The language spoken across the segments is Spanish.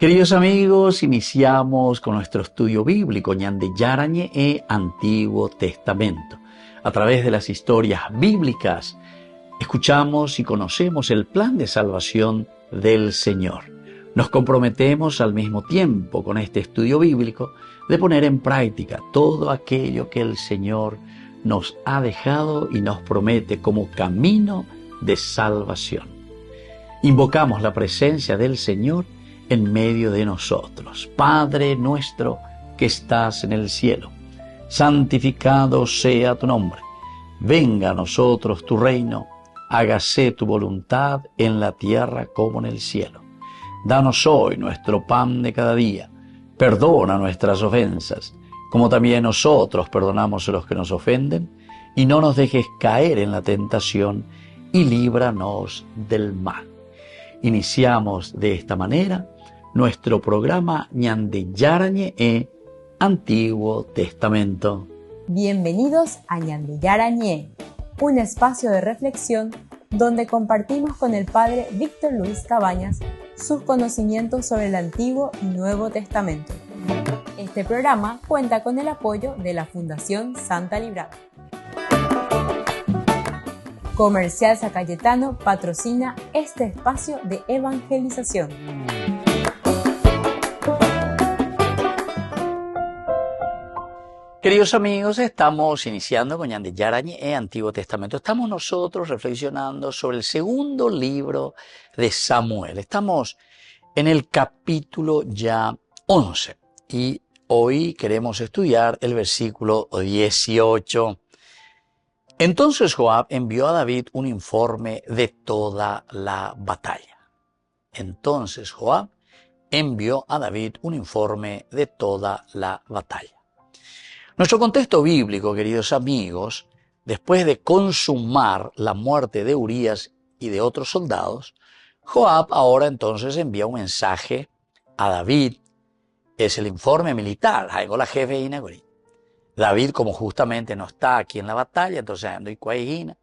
Queridos amigos, iniciamos con nuestro estudio bíblico Ñande Yarañe e Antiguo Testamento. A través de las historias bíblicas, escuchamos y conocemos el plan de salvación del Señor. Nos comprometemos al mismo tiempo con este estudio bíblico de poner en práctica todo aquello que el Señor nos ha dejado y nos promete como camino de salvación. Invocamos la presencia del Señor en medio de nosotros. Padre nuestro que estás en el cielo, santificado sea tu nombre. Venga a nosotros tu reino, hágase tu voluntad en la tierra como en el cielo. Danos hoy nuestro pan de cada día. Perdona nuestras ofensas, como también nosotros perdonamos a los que nos ofenden, y no nos dejes caer en la tentación, y líbranos del mal. Iniciamos de esta manera nuestro programa Ñande Yarañe e Antiguo Testamento. Bienvenidos a Ñande Yarañe, un espacio de reflexión donde compartimos con el Padre Víctor Luis Cabañas sus conocimientos sobre el Antiguo y Nuevo Testamento. Este programa cuenta con el apoyo de la Fundación Santa Librada. Comercial San Cayetano patrocina este espacio de evangelización. Queridos amigos, estamos iniciando con Ñande Yarañe e Antiguo Testamento. Estamos nosotros reflexionando sobre el segundo libro de Samuel. Estamos en el capítulo ya 11 y hoy queremos estudiar el versículo 18. Entonces Joab envió a David un informe de toda la batalla. Entonces Joab envió a David un informe de toda la batalla. Nuestro contexto bíblico, queridos amigos, después de consumar la muerte de Urías y de otros soldados, Joab ahora entonces envía un mensaje a David. Es el informe militar. David, como justamente no está aquí en la batalla, entonces ando y cuaigina,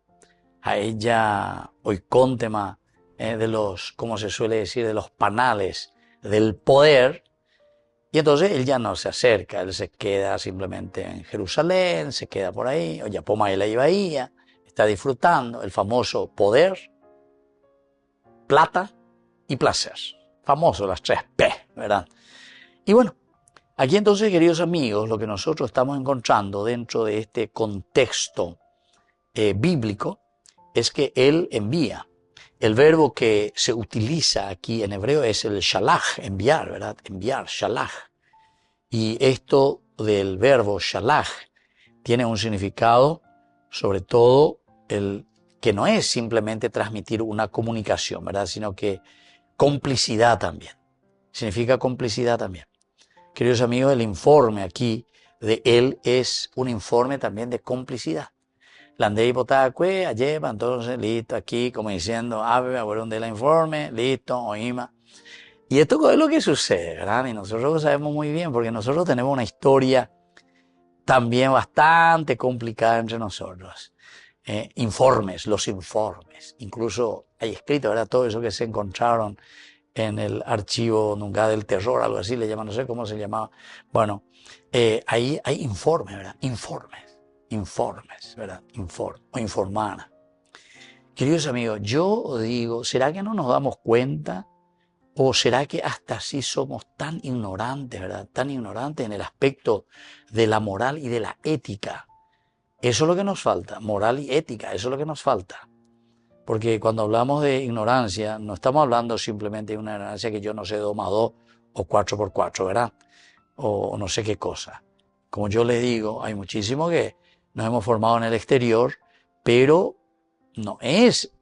a ella hoy con tema de los, como se suele decir, de los panales del poder. Y entonces él ya no se acerca, él se queda simplemente en Jerusalén, se queda por ahí, oye, Pomaela y Bahía, está disfrutando el famoso poder, plata y placer. Famoso, las 3 P, ¿verdad? Y bueno, aquí entonces, queridos amigos, lo que nosotros estamos encontrando dentro de este contexto bíblico es que él envía. El verbo que se utiliza aquí en hebreo es el shalach, enviar, ¿verdad? Enviar, shalach. Y esto del verbo shalach tiene un significado, sobre todo, el que no es simplemente transmitir una comunicación, ¿verdad? Sino que complicidad también. Significa complicidad también. Queridos amigos, el informe aquí de él es un informe también de complicidad. Landei Potacue, Ayeva, entonces listo, aquí como diciendo, ave, abuelo de la informe, listo, oíma. Y esto es lo que sucede, ¿verdad? Y nosotros lo sabemos muy bien porque nosotros tenemos una historia también bastante complicada entre nosotros. Los informes. Incluso hay escrito, ¿verdad? Todo eso que se encontraron en el archivo nunca del terror, algo así le llaman, no sé cómo se llamaba. Bueno, ahí hay informes, ¿verdad? Informes, ¿verdad? O informar. Queridos amigos, yo digo, ¿será que no nos damos cuenta? ¿O será que hasta así somos tan ignorantes, ¿verdad? Tan ignorantes en el aspecto de la moral y de la ética. Eso es lo que nos falta, moral y ética, eso es lo que nos falta. Porque cuando hablamos de ignorancia, no estamos hablando simplemente de una ignorancia que yo no sé 2 más 2 o 4 por 4, ¿verdad? O no sé qué cosa. Como yo les digo, hay muchísimo que nos hemos formado en el exterior, pero no es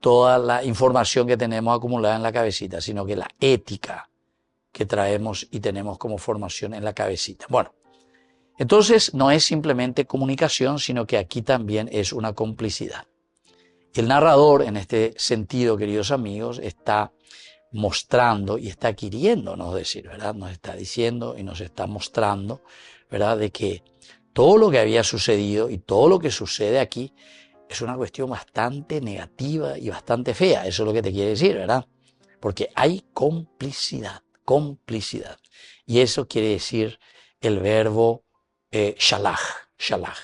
toda la información que tenemos acumulada en la cabecita, sino que la ética que traemos y tenemos como formación en la cabecita. Bueno, entonces no es simplemente comunicación, sino que aquí también es una complicidad. El narrador, en este sentido, queridos amigos, está mostrando y está queriéndonos decir, ¿verdad? Nos está diciendo y nos está mostrando, ¿verdad? De que todo lo que había sucedido y todo lo que sucede aquí es una cuestión bastante negativa y bastante fea. Eso es lo que te quiere decir, ¿verdad? porque hay complicidad, complicidad. Y eso quiere decir el verbo shalach,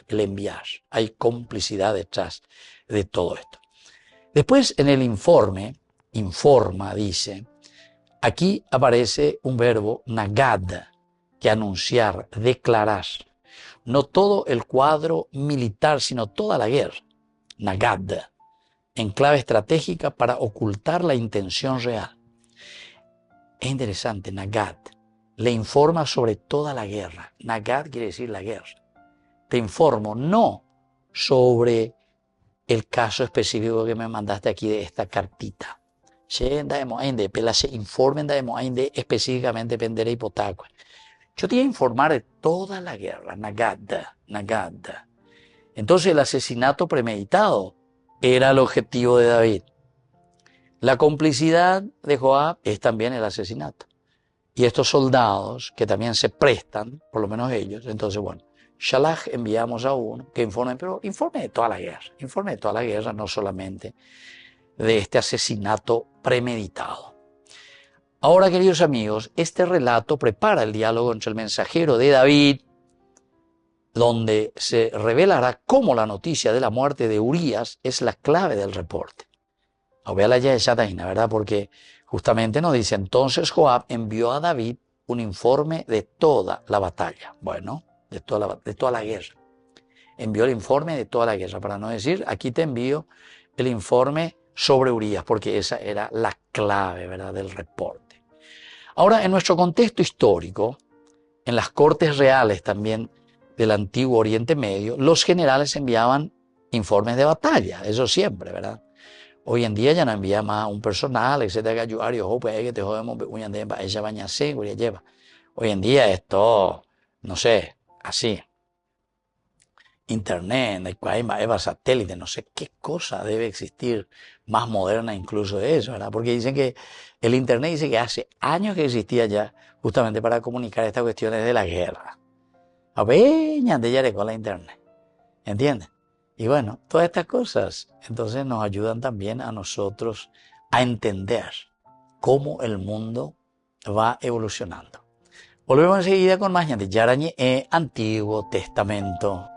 el enviar. Hay complicidad detrás de todo esto. Después en el informe, informa, dice, aquí aparece un verbo nagad, que anunciar, declarar. No todo el cuadro militar, sino toda la guerra. Nagad, en clave estratégica para ocultar la intención real. Es interesante, nagad, le informa sobre toda la guerra. Nagad quiere decir la guerra. Te informo no sobre el caso específico que me mandaste aquí de esta cartita. Informen específicamente pendere hipotáculo. Yo te voy a informar de toda la guerra, nagad. Entonces el asesinato premeditado era el objetivo de David. La complicidad de Joab es también el asesinato. Y estos soldados que también se prestan, por lo menos ellos, entonces bueno, Shalach enviamos a uno que informe, pero informe de toda la guerra, no solamente de este asesinato premeditado. Ahora, queridos amigos, este relato prepara el diálogo entre el mensajero de David, donde se revelará cómo la noticia de la muerte de Urías es la clave del reporte. Véala ya esa taina, ¿verdad? Porque justamente nos dice, entonces Joab envió a David un informe de toda la batalla. Bueno, de toda la guerra. Envió el informe de toda la guerra, para no decir, aquí te envío el informe sobre Urías, porque esa era la clave, ¿verdad?, del reporte. Ahora, en nuestro contexto histórico, en las cortes reales también del antiguo Oriente Medio, los generales enviaban informes de batalla, eso siempre, ¿verdad? Hoy en día ya no envía más un personal, etcétera, hoy en día esto, no sé, así. Internet, satélite, no sé qué cosa debe existir más moderna incluso de eso, ¿verdad? Porque dicen que el Internet dice que hace años que existía ya justamente para comunicar estas cuestiones de la guerra. A ver, ya con la Internet, ¿entiendes? Y bueno, todas estas cosas entonces nos ayudan también a nosotros a entender cómo el mundo va evolucionando. Volvemos enseguida con más Yarañe Antiguo Testamento.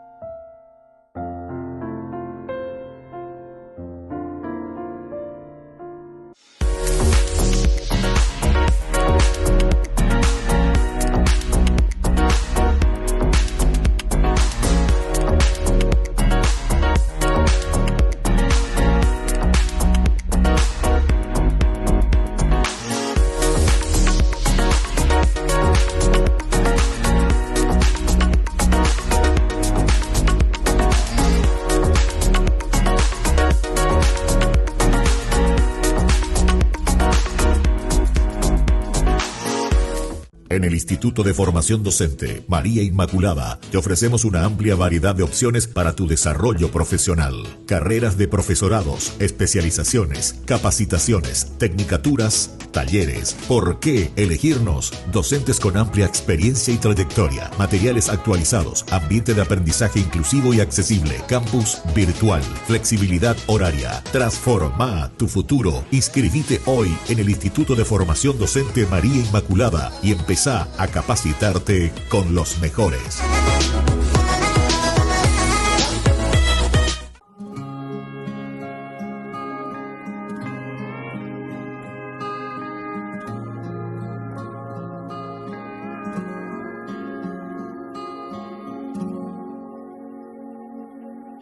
En el Instituto de Formación Docente María Inmaculada te ofrecemos una amplia variedad de opciones para tu desarrollo profesional. Carreras de profesorados, especializaciones, capacitaciones, tecnicaturas, talleres. ¿Por qué elegirnos? Docentes con amplia experiencia y trayectoria, materiales actualizados, ambiente de aprendizaje inclusivo y accesible, campus virtual, flexibilidad horaria. Transforma tu futuro. Inscribite hoy en el Instituto de Formación Docente María Inmaculada y empezá a capacitarte con los mejores.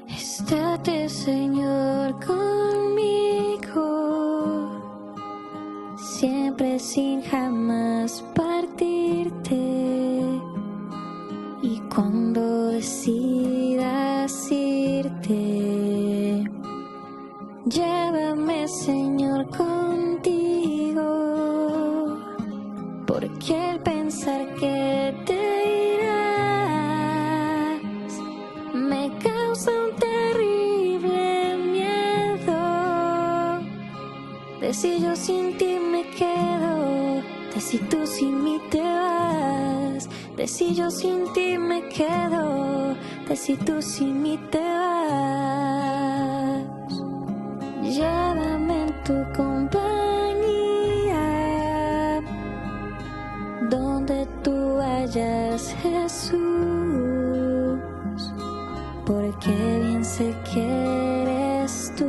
Estate, Señor, conmigo, siempre sin jamás partirte. Y cuando decidas irte, llévame, Señor, contigo, porque el pensar que te irás me causa un terrible miedo, de si yo sin ti me quedo, de si tú sin mí te vas, de si yo sin ti me quedo, de si tú sin mí te vas. Llévame en tu compañía, ella es Jesús, porque bien sé que eres tú.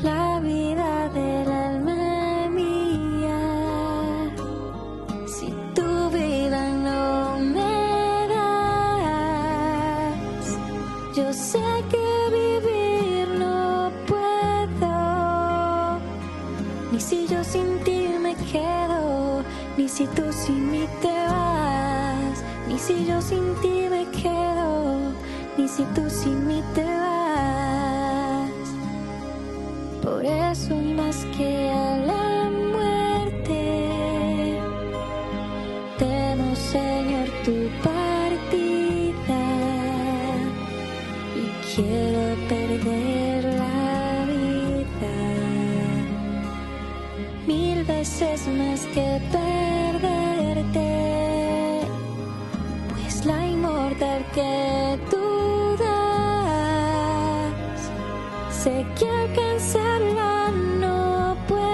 La vida del alma mía, si tu vida no me das, yo sé que vivir no puedo, ni si yo sin ti me quedo, ni si tú sin mí te vas, ni si yo sin ti me quedo, ni si tú sin mí te vas. Por eso más que a la muerte, temo, Señor, tu partida, y quiero perder la vida 1000 veces más que perderte, pues la inmortal que tú das, sé que alcanzarla no puedo.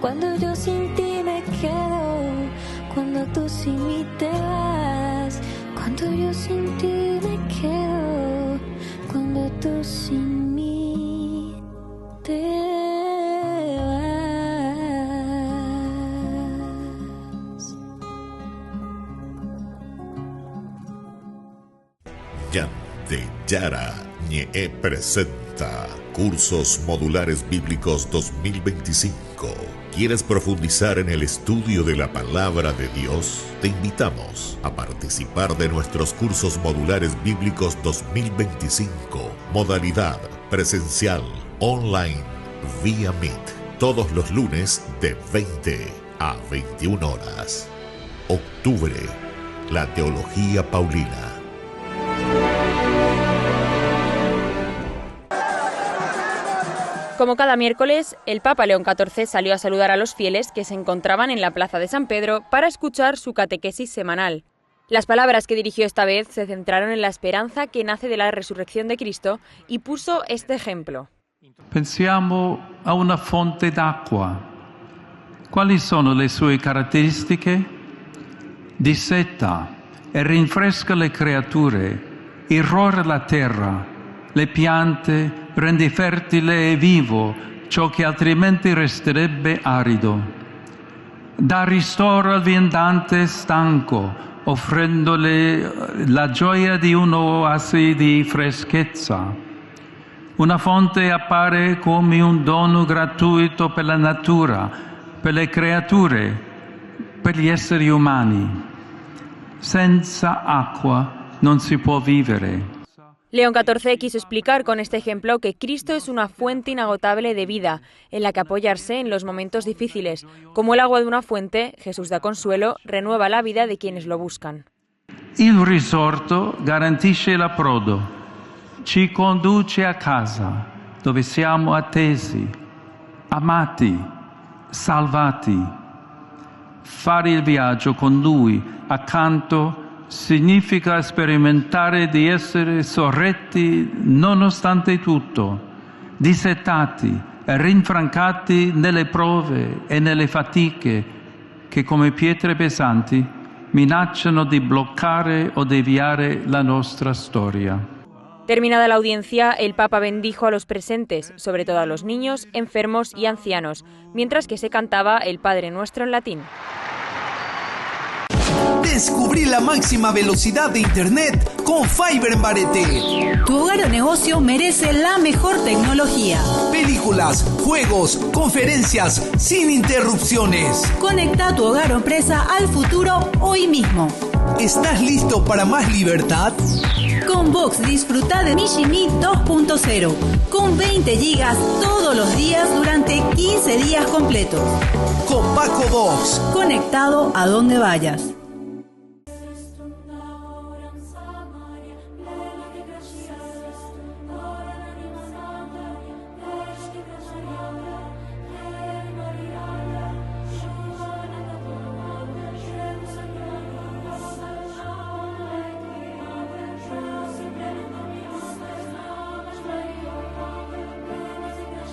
Cuando yo sin ti me quedo, cuando tú sin mí te vas, cuando yo sin ti me quedo, cuando tú sin mí te vas. Yan de Yara Ñe presenta Cursos Modulares Bíblicos 2025. ¿Quieres profundizar en el estudio de la Palabra de Dios? Te invitamos a participar de nuestros Cursos Modulares Bíblicos 2025. Modalidad presencial, online, vía Meet. Todos los lunes de 20 a 21 horas. Octubre, la Teología Paulina. Como cada miércoles, el Papa León XIV salió a saludar a los fieles que se encontraban en la Plaza de San Pedro para escuchar su catequesis semanal. Las palabras que dirigió esta vez se centraron en la esperanza que nace de la resurrección de Cristo y puso este ejemplo. Pensiamo a una fonte d'acqua. Quali sono le sue caratteristiche? Disseta e rinfresca le creature, irrora la terra, le piante, rende fertile e vivo ciò che altrimenti resterebbe arido. Dà ristoro al viandante stanco, offrendole la gioia di un'oasi di freschezza. Una fonte appare come un dono gratuito per la natura, per le creature, per gli esseri umani. Senza acqua non si può vivere. León XIV quiso explicar con este ejemplo que Cristo es una fuente inagotable de vida, en la que apoyarse en los momentos difíciles. Como el agua de una fuente, Jesús da consuelo, renueva la vida de quienes lo buscan. Il risorto garantisce l'approdo, ci conduce a casa, dove siamo attesi, amati, salvati. Fare il viaggio con Lui accanto significa sperimentare di essere sorretti nonostante tutto, dissetati e rinfrancati nelle prove e nelle fatiche che come pietre pesanti minacciano di bloccare o deviare la nostra storia. Terminada la audiencia, el Papa bendijo a los presentes, sobre todo a los niños, enfermos y ancianos, mientras que se cantaba el Padre Nuestro en latín. Descubrí la máxima velocidad de Internet con Fiber en Barete. Tu hogar o negocio merece la mejor tecnología. Películas, juegos, conferencias, sin interrupciones. Conecta tu hogar o empresa al futuro hoy mismo. ¿Estás listo para más libertad? Con Vox disfruta de Mishimi 2.0 con 20 gigas todos los días durante 15 días completos. Con Paco Vox. Conectado a donde vayas.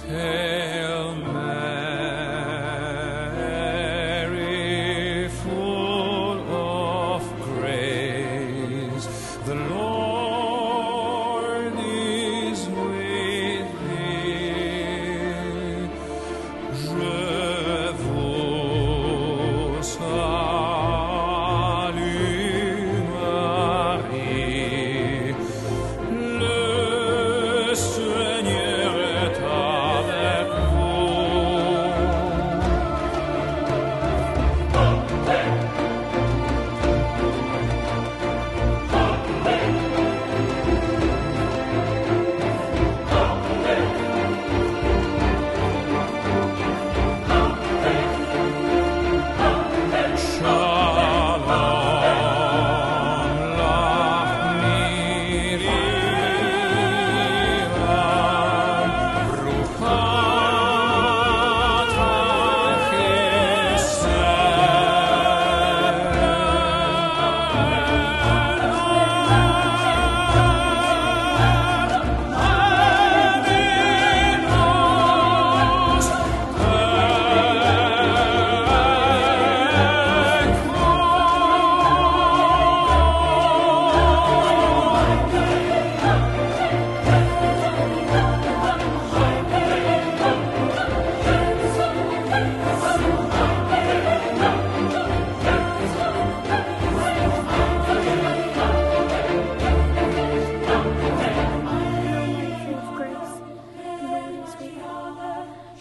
Hail Mary.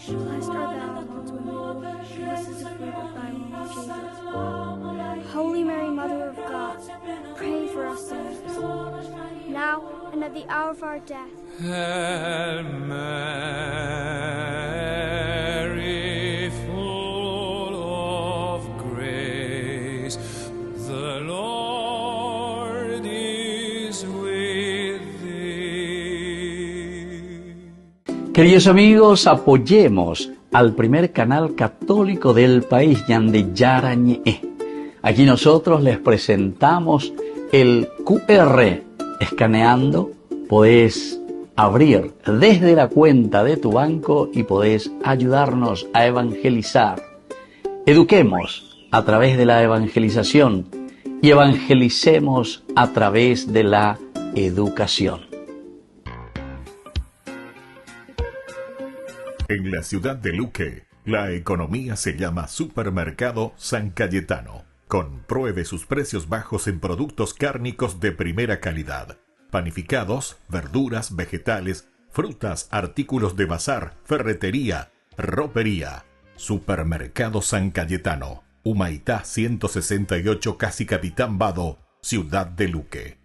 Blessed art thou amongst women, blessed is the fruit of thy womb, Jesus. Holy Mary, Mother of God, pray for us sinners, now and at the hour of our death. Hail Mary, full of grace, the Lord is with thee. Queridos amigos, apoyemos al primer canal católico del país, Ñande Yarañe. Aquí nosotros les presentamos el QR. Escaneando podés abrir desde la cuenta de tu banco y podés ayudarnos a evangelizar. Eduquemos a través de la evangelización y evangelicemos a través de la educación. En la ciudad de Luque, la economía se llama Supermercado San Cayetano. Compruebe sus precios bajos en productos cárnicos de primera calidad. Panificados, verduras, vegetales, frutas, artículos de bazar, ferretería, ropería. Supermercado San Cayetano. Humaitá 168, Casi Capitán Vado, ciudad de Luque.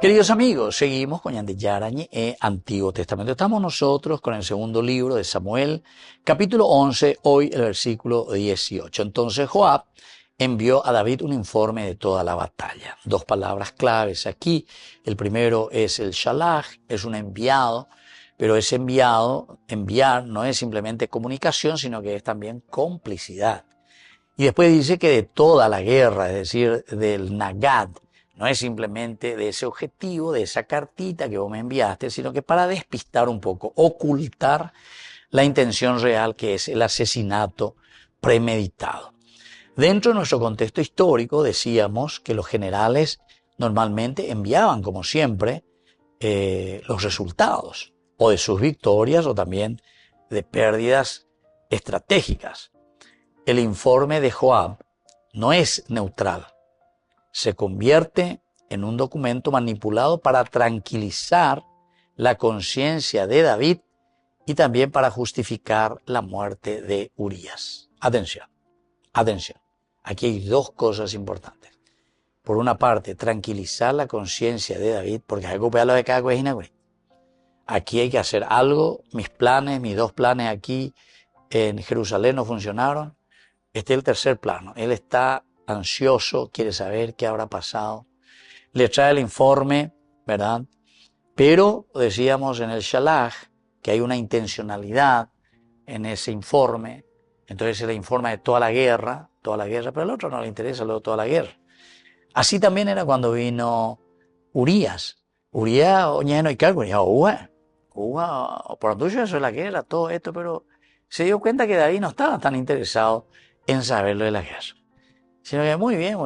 Queridos amigos, seguimos con Ñande Yarañe Antiguo Testamento. Estamos nosotros con el segundo libro de Samuel, capítulo 11, hoy el versículo 18. Entonces Joab envió a David un informe de toda la batalla. Dos palabras claves aquí. El primero es el shalach, es un enviado, pero ese enviar no es simplemente comunicación, sino que es también complicidad. Y después dice que de toda la guerra, es decir, del nagad, no es simplemente de ese objetivo, de esa cartita que vos me enviaste, sino que para despistar un poco, ocultar la intención real que es el asesinato premeditado. Dentro de nuestro contexto histórico decíamos que los generales normalmente enviaban, como siempre, los resultados o de sus victorias o también de pérdidas estratégicas. El informe de Joab no es neutral. Se convierte en un documento manipulado para tranquilizar la conciencia de David y también para justificar la muerte de Urías. Atención, atención. Aquí hay dos cosas importantes. Por una parte, tranquilizar la conciencia de David, porque hay que copiarlo de cada cuejina. Aquí hay que hacer algo. Mis dos planes aquí en Jerusalén no funcionaron. Este es el tercer plano. Él está ansioso, quiere saber qué habrá pasado. Le trae el informe, ¿verdad? Pero decíamos en el shalach que hay una intencionalidad en ese informe. Entonces se le informa de toda la guerra, pero al otro no le interesa luego toda la guerra. Así también era cuando vino Urías. Urías, oñeno y cargo, por tuyo eso es la guerra, todo esto, pero se dio cuenta que David no estaba tan interesado en saber lo de la guerra. Sino que muy bien,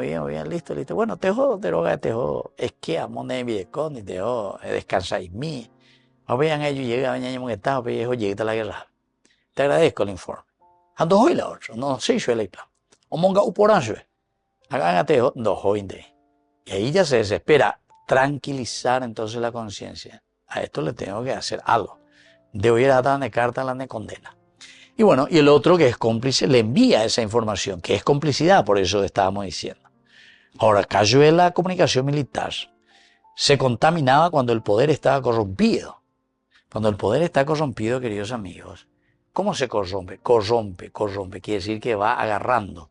listo. Bueno, te jodo, es que amo de mi desconto, te jodo, descansáis mí. Vean ellos, llegan, que estaba, pero llegué a la guerra. Te agradezco el informe. Ando hoy la otra, no sé yo el plan. O monga uporanjo, hágate dos hoinde. Y ahí ya se desespera, tranquilizar entonces la conciencia. A esto le tengo que hacer algo. Debo ir a dar de carta la de condena. Y bueno, y el otro que es cómplice le envía esa información, que es complicidad, por eso estábamos diciendo. Ahora, cayó en la comunicación militar. Se contaminaba cuando el poder estaba corrompido. Cuando el poder está corrompido, queridos amigos, ¿cómo se corrompe? Corrompe. Quiere decir que va agarrando.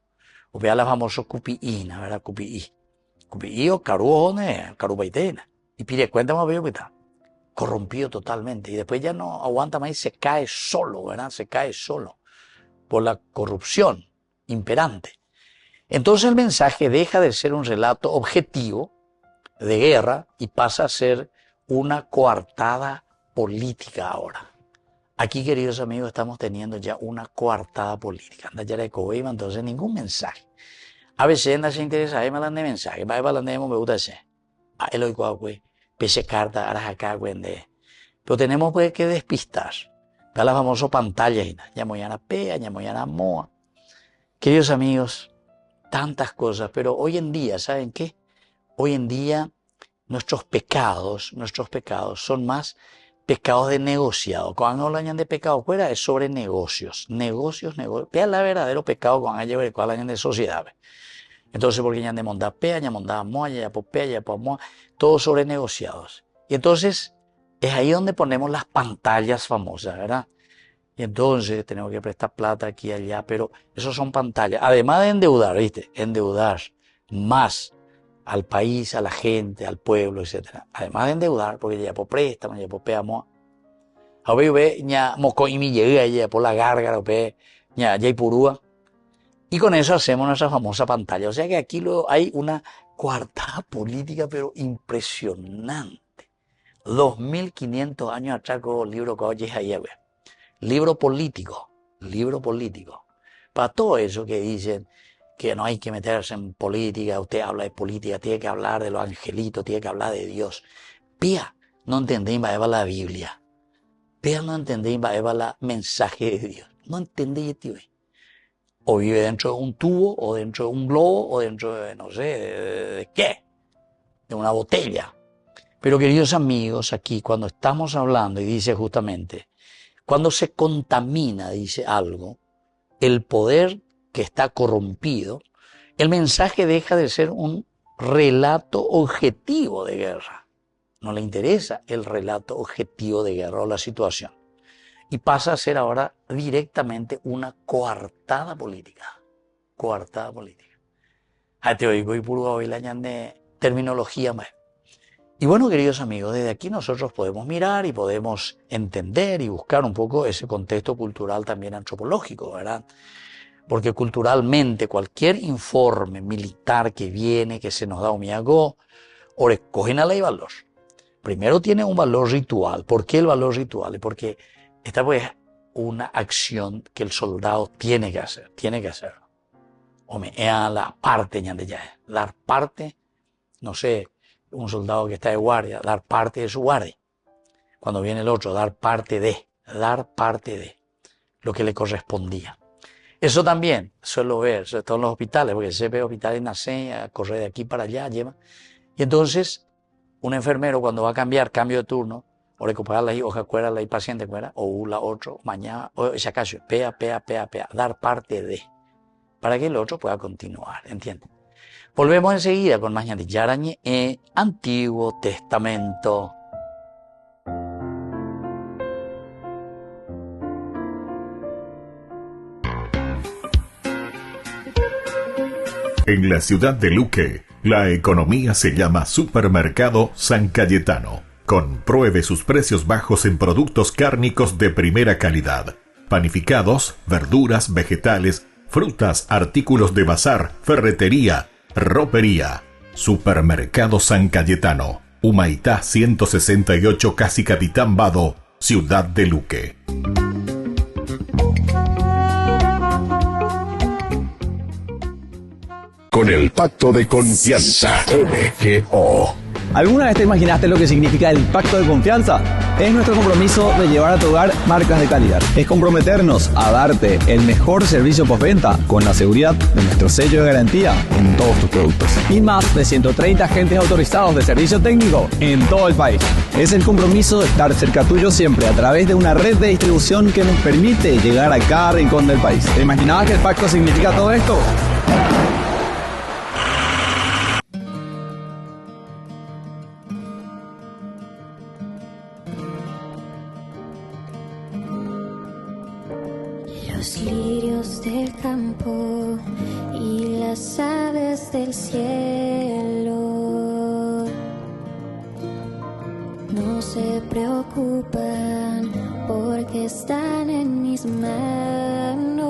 O vea la famosa cupiína, ¿verdad? Cupií o carubaitena. Y pide cuenta más bien que está. Corrompido totalmente, y después ya no aguanta más y se cae solo, ¿verdad? Se cae solo por la corrupción imperante. Entonces el mensaje deja de ser un relato objetivo de guerra y pasa a ser una coartada política ahora. Aquí, queridos amigos, estamos teniendo ya una coartada política. Anda ya de coima, entonces ningún mensaje. A veces anda se interesa, me mandé mensaje, va a me gusta ese. Va el hoy pese carta, ahora acá, pero tenemos pues que despistar. Ve la famosa pantalla, ñamoyana pea, ñamoyana moa. Queridos amigos, tantas cosas, pero hoy en día, ¿saben qué? Hoy en día nuestros pecados son más pecados de negociado. Cuando hablan de pecado fuera es sobre negocios. Vean la verdadero pecado cuando hablan de sociedad. Entonces, porque ya de mondapea, ya mondaba moa, ya popea, ya pomoa, todo sobre negociados. Y entonces, es ahí donde ponemos las pantallas famosas, ¿verdad? Y entonces tenemos que prestar plata aquí y allá, pero esos son pantallas. Además de endeudar, ¿viste? Endeudar más al país, a la gente, al pueblo, etc. Además de endeudar, porque ya por préstamo, ya por peamo. A ver, ya moco y mi llega, ya por la gárgara, ya hay purúa. Y con eso hacemos nuestra famosa pantalla. O sea que aquí hay una coartada política, pero impresionante. 2500 años atrás, con el libro que hoy ahí, libro político. Para todo eso que dicen que no hay que meterse en política, usted habla de política, tiene que hablar de los angelitos, tiene que hablar de Dios. Pía, no entendéis la Biblia. Pía, no entendéis el mensaje de Dios. No entendéis, tío. O vive dentro de un tubo, o dentro de un globo, o dentro de, no sé, de qué, de una botella. Pero queridos amigos, aquí cuando estamos hablando, y dice justamente, cuando se contamina, dice algo, el poder que está corrompido, el mensaje deja de ser un relato objetivo de guerra. No le interesa el relato objetivo de guerra o la situación. Y pasa a ser ahora directamente una coartada política. Coartada política. Te oigo y puro hoy la de terminología más. Y bueno, queridos amigos, desde aquí nosotros podemos mirar y podemos entender y buscar un poco ese contexto cultural también antropológico, ¿verdad? Porque culturalmente cualquier informe militar que viene, que se nos da un miago, o le cogen a ley valor. Primero tiene un valor ritual. ¿Por qué el valor ritual? Porque esta pues una acción que el soldado tiene que hacer. O me a la parte de ya, dar parte, no sé, un soldado que está de guardia, dar parte de su guardia. Cuando viene el otro, dar parte de lo que le correspondía. Eso también suelo ver, sobre todo en los hospitales, porque se ve hospitales nacen a correr de aquí para allá, lleva. Y entonces, un enfermero cuando va a cambio de turno, o recuperar la hoja cuera, la paciente cuera, o la otro, mañana, o si acaso, pea, dar parte de, para que el otro pueda continuar, ¿entiendes? Volvemos enseguida con más de Yarañe en Antiguo Testamento. En la ciudad de Luque, la economía se llama Supermercado San Cayetano. Compruebe sus precios bajos en productos cárnicos de primera calidad. Panificados, verduras, vegetales, frutas, artículos de bazar, ferretería, ropería. Supermercado San Cayetano. Humaitá 168, casi Capitán Vado, ciudad de Luque. Con el pacto de confianza MGO. ¿Alguna vez te imaginaste lo que significa el pacto de confianza? Es nuestro compromiso de llevar a tu hogar marcas de calidad. Es comprometernos a darte el mejor servicio postventa con la seguridad de nuestro sello de garantía en todos tus productos. Y más de 130 agentes autorizados de servicio técnico en todo el país. Es el compromiso de estar cerca tuyo siempre a través de una red de distribución que nos permite llegar a cada rincón del país. ¿Te imaginabas que el pacto significa todo esto? Los lirios del campo y las aves del cielo no se preocupan porque están en mis manos.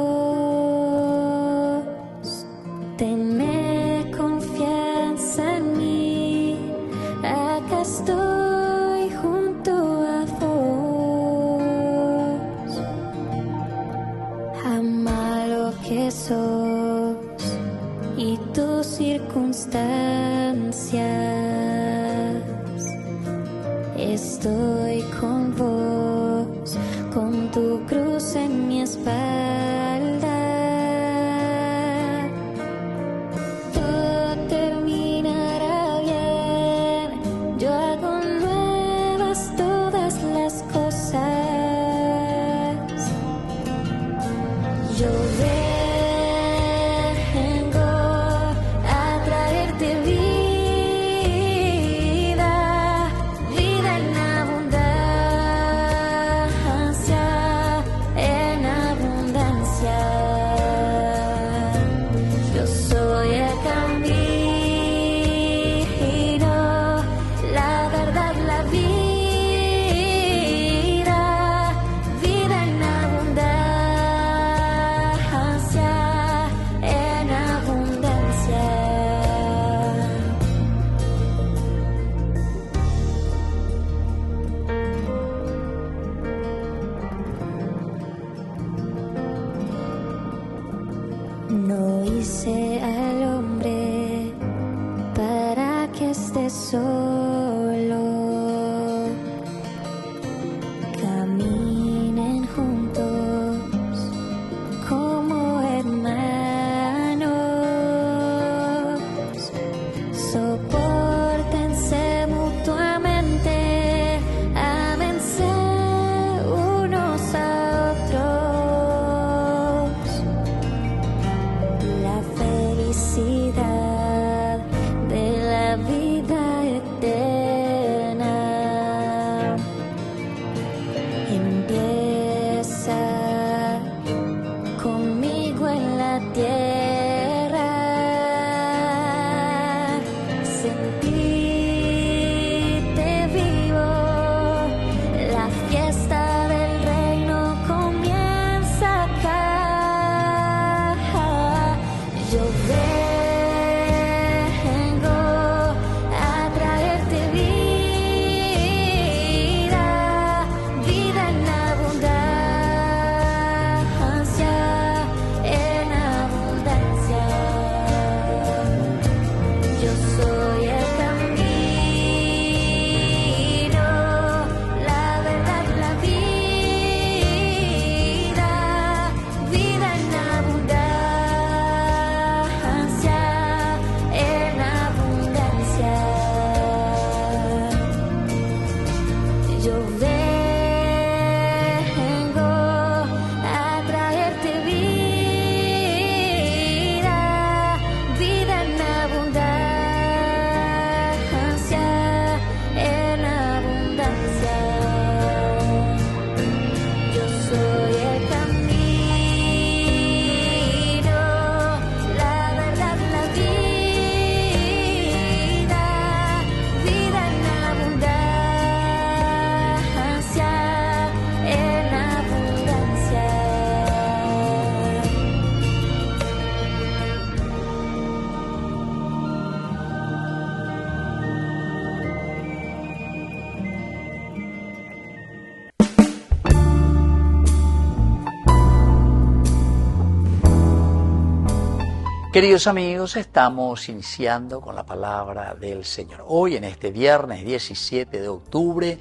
Tenme confianza en mí, acá estoy junto a vos. Ama lo que sos y tus circunstancias. Estoy con vos, con tu cruz en mi espalda. No hice al hombre para que esté solo. Caminen juntos como hermanos. Sopórtense mutuamente, ámense unos a otros. La felicidad de la vida eterna empieza conmigo en la tierra. Sentirte vivo, la fiesta del reino comienza acá. Yo vengo a traerte vida, vida en abundancia, en abundancia. Yo soy el camino, la verdad, la vida, vida en abundancia, en abundancia. Yo vengo a traerte vida, vida en abundancia, en abundancia. Yo soy el camino, la verdad, la vida, vida en abundancia, en abundancia. Queridos amigos, estamos iniciando con la palabra del Señor. Hoy, en este viernes 17 de octubre,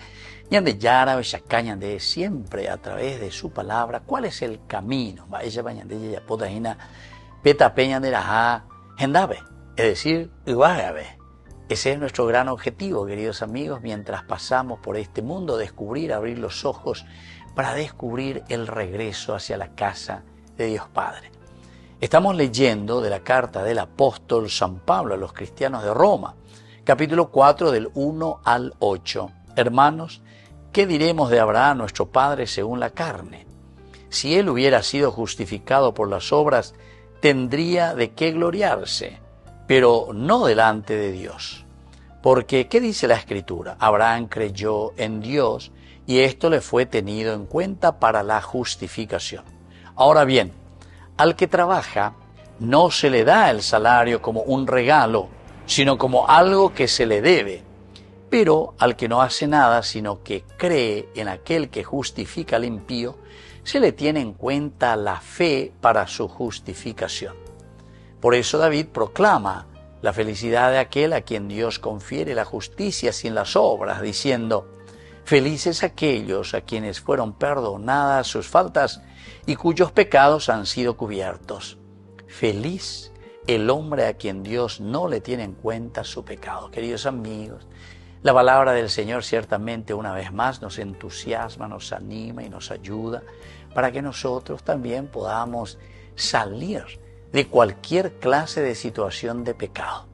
Ñande Yara, Bechacañande, siempre a través de su palabra, ¿cuál es el camino? Ella bañande ya podahina, peta peña de la hendabe, es decir, uagabe. Ese es nuestro gran objetivo, queridos amigos, mientras pasamos por este mundo, descubrir, abrir los ojos para descubrir el regreso hacia la casa de Dios Padre. Estamos leyendo de la carta del apóstol San Pablo a los cristianos de Roma, capítulo 4 del 1 al 8. Hermanos, ¿qué diremos de Abraham, nuestro padre, según la carne? Si él hubiera sido justificado por las obras, tendría de qué gloriarse, pero no delante de Dios. Porque, ¿qué dice la Escritura? Abraham creyó en Dios y esto le fue tenido en cuenta para la justificación. Ahora bien, al que trabaja no se le da el salario como un regalo, sino como algo que se le debe. Pero al que no hace nada, sino que cree en aquel que justifica al impío, se le tiene en cuenta la fe para su justificación. Por eso David proclama la felicidad de aquel a quien Dios confiere la justicia sin las obras, diciendo: felices aquellos a quienes fueron perdonadas sus faltas y cuyos pecados han sido cubiertos. Feliz el hombre a quien Dios no le tiene en cuenta su pecado. Queridos amigos, la palabra del Señor ciertamente una vez más nos entusiasma, nos anima y nos ayuda para que nosotros también podamos salir de cualquier clase de situación de pecado.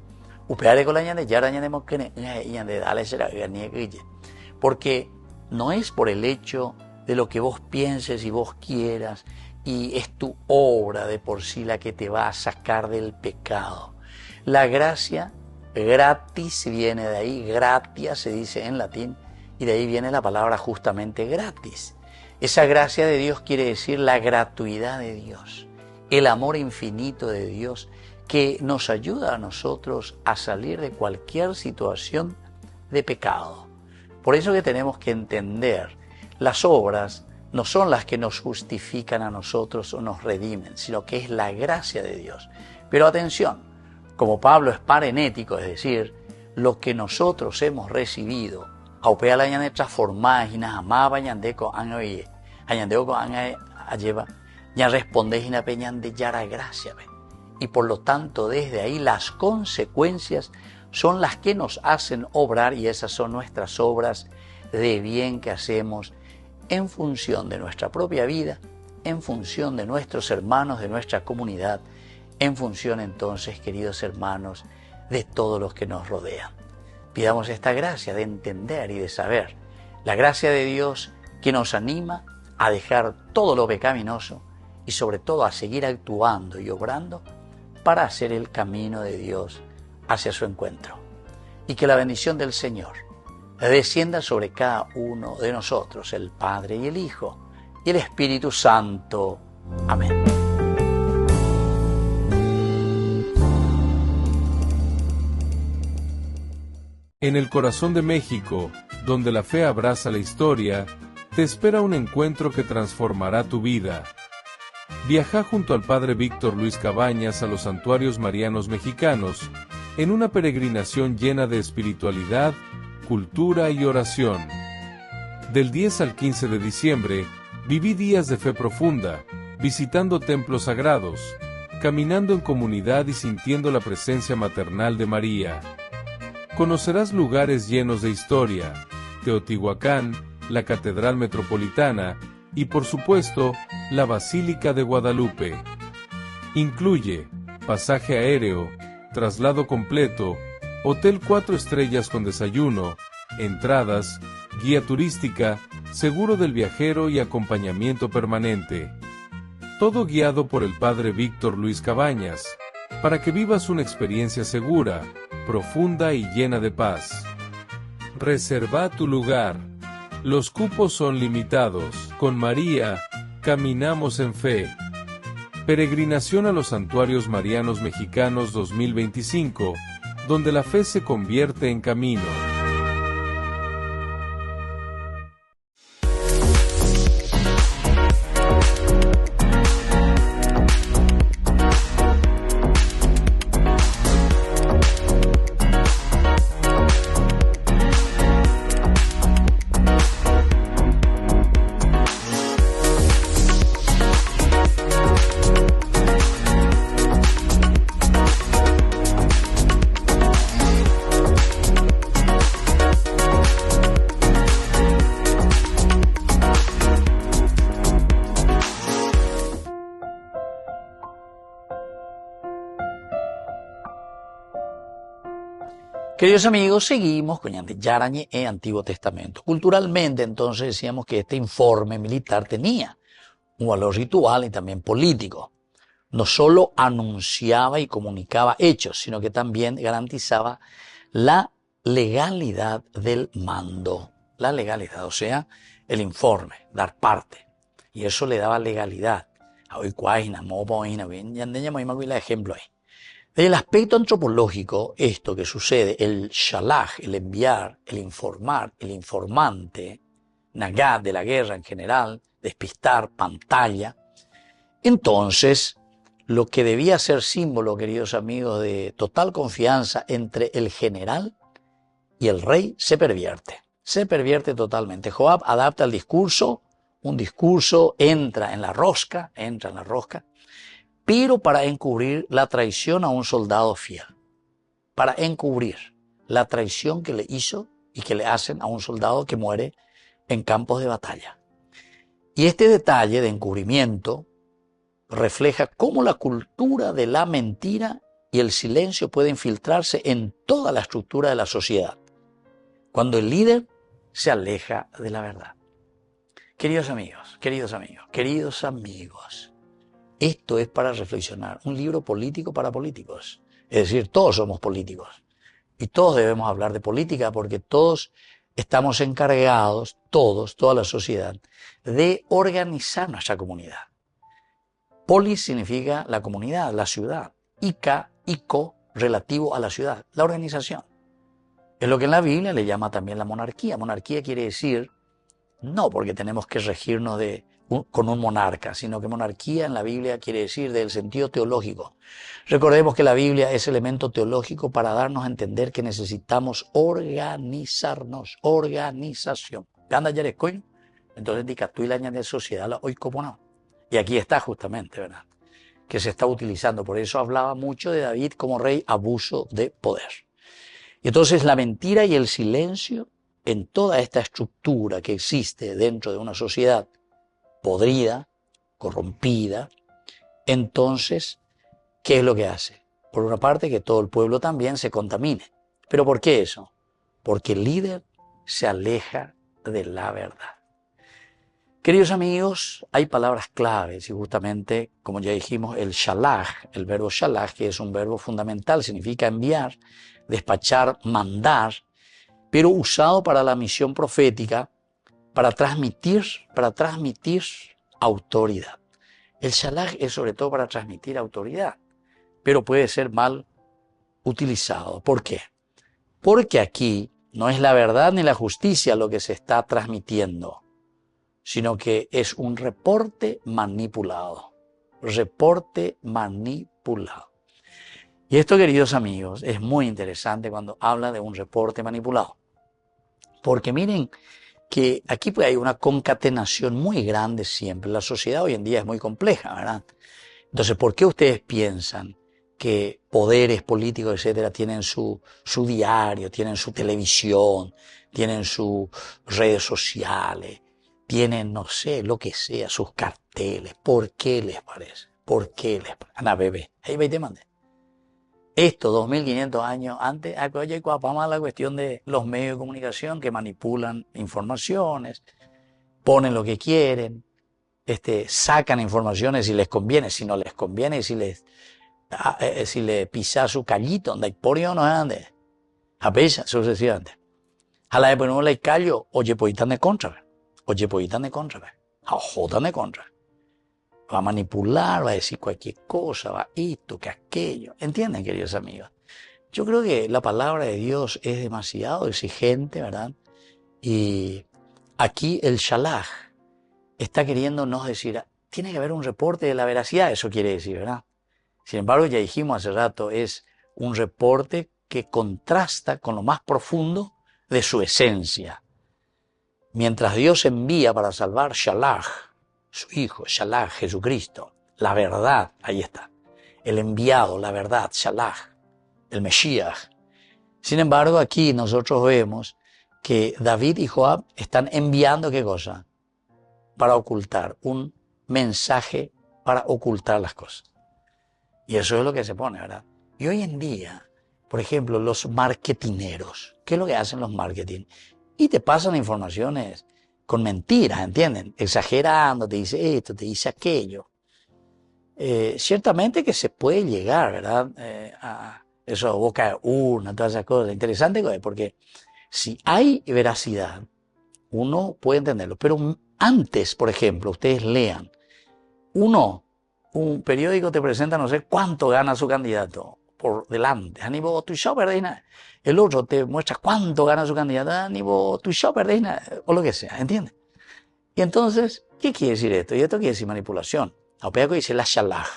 Porque no es por el hecho de lo que vos pienses y vos quieras, y es tu obra de por sí la que te va a sacar del pecado. La gracia gratis viene de ahí, gratia se dice en latín, y de ahí viene la palabra justamente gratis. Esa gracia de Dios quiere decir la gratuidad de Dios, el amor infinito de Dios que nos ayuda a nosotros a salir de cualquier situación de pecado. Por eso que tenemos que entender, las obras no son las que nos justifican a nosotros o nos redimen, sino que es la gracia de Dios. Pero atención, como Pablo es parenético, es decir, lo que nosotros hemos recibido, aupea la ñane transformada y nas amaba ñandeko an oye, añandeko an lleva, ya respondes y na peñan de yara gracia. Y por lo tanto, desde ahí las consecuencias son las que nos hacen obrar, y esas son nuestras obras de bien que hacemos en función de nuestra propia vida, en función de nuestros hermanos, de nuestra comunidad, en función entonces, queridos hermanos, de todos los que nos rodean. Pidamos esta gracia de entender y de saber, la gracia de Dios que nos anima a dejar todo lo pecaminoso y sobre todo a seguir actuando y obrando para hacer el camino de Dios hacia su encuentro. Y que la bendición del Señor descienda sobre cada uno de nosotros, el Padre y el Hijo y el Espíritu Santo. Amén. En el corazón de México, donde la fe abraza la historia, te espera un encuentro que transformará tu vida. Viaja junto al Padre Víctor Luis Cabañas a los santuarios marianos mexicanos, en una peregrinación llena de espiritualidad, cultura y oración. Del 10 al 15 de diciembre, viví días de fe profunda, visitando templos sagrados, caminando en comunidad y sintiendo la presencia maternal de María. Conocerás lugares llenos de historia, Teotihuacán, la Catedral Metropolitana y, por supuesto, la Basílica de Guadalupe. Incluye pasaje aéreo, traslado completo, hotel 4 estrellas con desayuno, entradas, guía turística, seguro del viajero y acompañamiento permanente. Todo guiado por el Padre Víctor Luis Cabañas, para que vivas una experiencia segura, profunda y llena de paz. Reserva tu lugar. Los cupos son limitados. Con María, caminamos en fe. Peregrinación a los Santuarios Marianos Mexicanos 2025, donde la fe se convierte en camino. Queridos amigos, seguimos con Yarañe e Antiguo Testamento. Culturalmente, entonces, decíamos que este informe militar tenía un valor ritual y también político. No solo anunciaba y comunicaba hechos, sino que también garantizaba la legalidad del mando. La legalidad, o sea, el informe, dar parte. Y eso le daba legalidad. Ejemplo ahí. Desde el aspecto antropológico, esto que sucede, el shalach, el enviar, el informar, el informante, nagad de la guerra en general, despistar, pantalla, entonces lo que debía ser símbolo, queridos amigos, de total confianza entre el general y el rey se pervierte totalmente. Joab adapta el discurso, un discurso entra en la rosca, pero para encubrir la traición a un soldado fiel, para encubrir la traición que le hizo y que le hacen a un soldado que muere en campos de batalla. Y este detalle de encubrimiento refleja cómo la cultura de la mentira y el silencio puede infiltrarse en toda la estructura de la sociedad, cuando el líder se aleja de la verdad. Queridos amigos, esto es para reflexionar, un libro político para políticos. Es decir, todos somos políticos y todos debemos hablar de política porque todos estamos encargados, toda la sociedad, de organizar nuestra comunidad. Polis significa la comunidad, la ciudad. Ico, relativo a la ciudad, la organización. Es lo que en la Biblia le llama también la monarquía. Monarquía quiere decir no porque tenemos que regirnos con un monarca, sino que monarquía en la Biblia quiere decir del sentido teológico. Recordemos que la Biblia es elemento teológico para darnos a entender que necesitamos organizarnos, organización. Entonces, dica tú y la de sociedad la hoy como no. Y aquí está justamente, ¿verdad? Que se está utilizando. Por eso hablaba mucho de David como rey, abuso de poder. Y entonces la mentira y el silencio en toda esta estructura que existe dentro de una sociedad podrida, corrompida, entonces, ¿qué es lo que hace? Por una parte, que todo el pueblo también se contamine. ¿Pero por qué eso? Porque el líder se aleja de la verdad. Queridos amigos, hay palabras claves y justamente, como ya dijimos, el shalach, el verbo shalach, que es un verbo fundamental, significa enviar, despachar, mandar, pero usado para la misión profética, para transmitir autoridad. El shalach es sobre todo para transmitir autoridad, pero puede ser mal utilizado. ¿Por qué? Porque aquí no es la verdad ni la justicia lo que se está transmitiendo, sino que es un reporte manipulado. Reporte manipulado. Y esto, queridos amigos, es muy interesante cuando habla de un reporte manipulado. Porque miren que aquí pues hay una concatenación muy grande siempre. La sociedad hoy en día es muy compleja, ¿verdad? Entonces, ¿por qué ustedes piensan que poderes políticos, etcétera, tienen su diario, tienen su televisión, tienen sus redes sociales, tienen, no sé, lo que sea, sus carteles? ¿Por qué les parece? ¿Por qué les parece? Ana, bebé, ahí va y te mandé. Esto, 2500 años antes, oye, cuapama la cuestión de los medios de comunicación que manipulan informaciones, ponen lo que quieren, sacan informaciones si les conviene, si no les conviene, si le pisa su callito, donde hay porio no es ande, a pesar, sucesivamente. A la de poner el callo, oye, pues están de contra, oye, pues están de contra, a jodan de contra. Va a manipular, va a decir cualquier cosa, va esto, que aquello. ¿Entienden, queridos amigos? Yo creo que la palabra de Dios es demasiado exigente, ¿verdad? Y aquí el shalach está queriéndonos decir, tiene que haber un reporte de la veracidad, eso quiere decir, ¿verdad? Sin embargo, ya dijimos hace rato, es un reporte que contrasta con lo más profundo de su esencia. Mientras Dios envía para salvar shalach, su Hijo, Shalach, Jesucristo, la verdad, ahí está, el enviado, la verdad, Shalach, el Mesías. Sin embargo, aquí nosotros vemos que David y Joab están enviando, ¿qué cosa? Para ocultar, un mensaje para ocultar las cosas. Y eso es lo que se pone, ¿verdad? Y hoy en día, por ejemplo, los marketineros, ¿qué es lo que hacen los marketing? Y te pasan informaciones con mentiras, ¿entienden? Exagerando, te dice esto, te dice aquello. Ciertamente que se puede llegar, ¿verdad? A eso, boca de urna, todas esas cosas. Interesante, porque si hay veracidad, uno puede entenderlo. Pero antes, por ejemplo, ustedes lean, un periódico te presenta no sé cuánto gana su candidato por delante. El otro te muestra cuánto gana su candidato. O lo que sea, ¿entiendes? Y entonces, ¿qué quiere decir esto? Y esto quiere decir manipulación. Apeaco dice la shalach.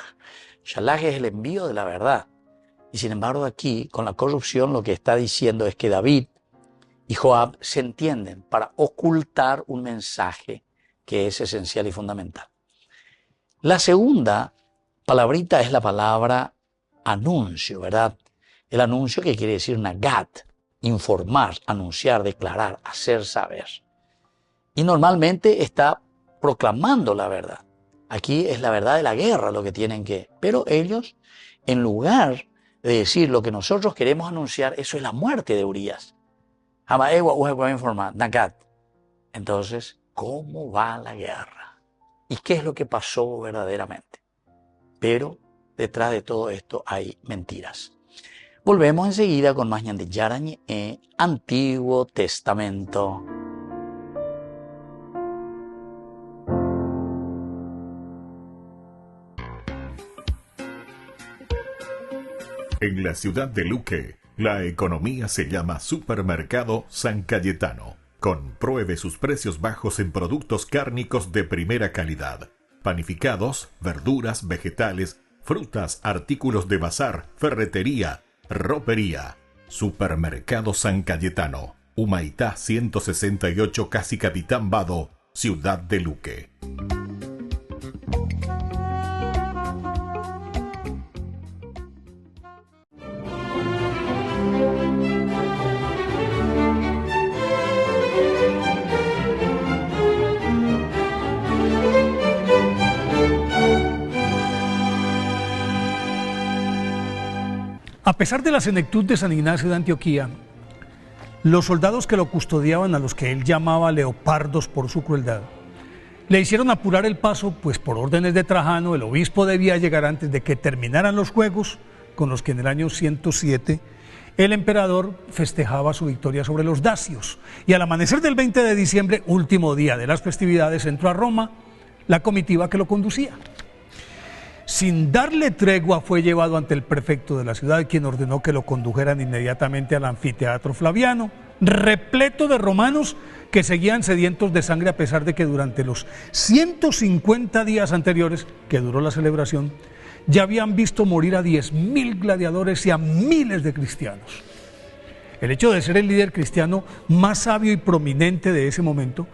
Shalach es el envío de la verdad. Y sin embargo aquí, con la corrupción, lo que está diciendo es que David y Joab se entienden para ocultar un mensaje que es esencial y fundamental. La segunda palabrita es la palabra anuncio, ¿verdad? El anuncio que quiere decir nagat, informar, anunciar, declarar, hacer saber. Y normalmente está proclamando la verdad. Aquí es la verdad de la guerra lo que tienen que... Pero ellos, en lugar de decir lo que nosotros queremos anunciar, eso es la muerte de Urías. Entonces, ¿cómo va la guerra? ¿Y qué es lo que pasó verdaderamente? Pero detrás de todo esto hay mentiras. Volvemos enseguida con más Ñandillarañe en Antiguo Testamento. En la ciudad de Luque, la economía se llama Supermercado San Cayetano. Compruebe sus precios bajos en productos cárnicos de primera calidad. Panificados, verduras, vegetales, frutas, artículos de bazar, ferretería, ropería. Supermercado San Cayetano, Humaitá 168, Casi Capitán Vado, Ciudad de Luque. A pesar de la senectud de San Ignacio de Antioquía, los soldados que lo custodiaban, a los que él llamaba leopardos por su crueldad, le hicieron apurar el paso, pues por órdenes de Trajano el obispo debía llegar antes de que terminaran los juegos con los que en el año 107 el emperador festejaba su victoria sobre los dacios. Y al amanecer del 20 de diciembre, último día de las festividades, entró a Roma la comitiva que lo conducía. Sin darle tregua fue llevado ante el prefecto de la ciudad, quien ordenó que lo condujeran inmediatamente al anfiteatro Flaviano, repleto de romanos que seguían sedientos de sangre, a pesar de que durante los 150 días anteriores que duró la celebración ya habían visto morir a 10.000 gladiadores y a miles de cristianos. El hecho de ser el líder cristiano más sabio y prominente de ese momento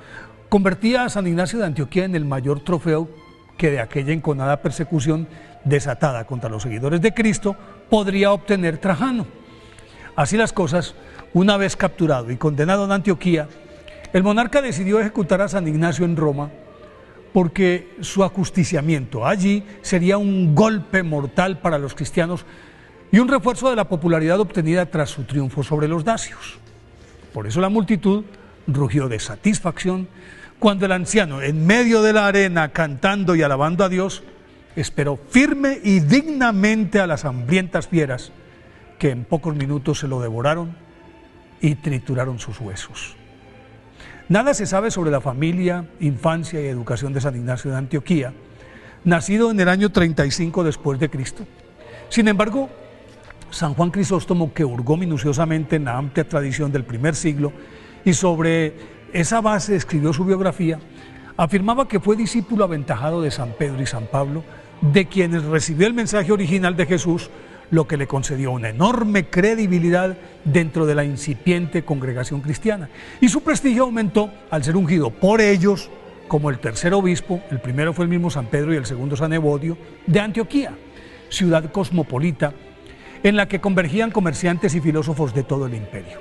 convertía a San Ignacio de Antioquía en el mayor trofeo que de aquella enconada persecución desatada contra los seguidores de Cristo podría obtener Trajano. Así las cosas, una vez capturado y condenado en Antioquía, el monarca decidió ejecutar a San Ignacio en Roma, porque su ajusticiamiento allí sería un golpe mortal para los cristianos y un refuerzo de la popularidad obtenida tras su triunfo sobre los dacios. Por eso la multitud rugió de satisfacción cuando el anciano, en medio de la arena, cantando y alabando a Dios, esperó firme y dignamente a las hambrientas fieras, que en pocos minutos se lo devoraron y trituraron sus huesos. Nada se sabe sobre la familia, infancia y educación de San Ignacio de Antioquía, nacido en el año 35 después de Cristo. Sin embargo, San Juan Crisóstomo, que hurgó minuciosamente en la amplia tradición del primer siglo y sobre esa base escribió su biografía, afirmaba que fue discípulo aventajado de San Pedro y San Pablo, de quienes recibió el mensaje original de Jesús, lo que le concedió una enorme credibilidad dentro de la incipiente congregación cristiana. Y su prestigio aumentó al ser ungido por ellos como el tercer obispo, el primero fue el mismo San Pedro y el segundo San Evodio, de Antioquía, ciudad cosmopolita en la que convergían comerciantes y filósofos de todo el imperio.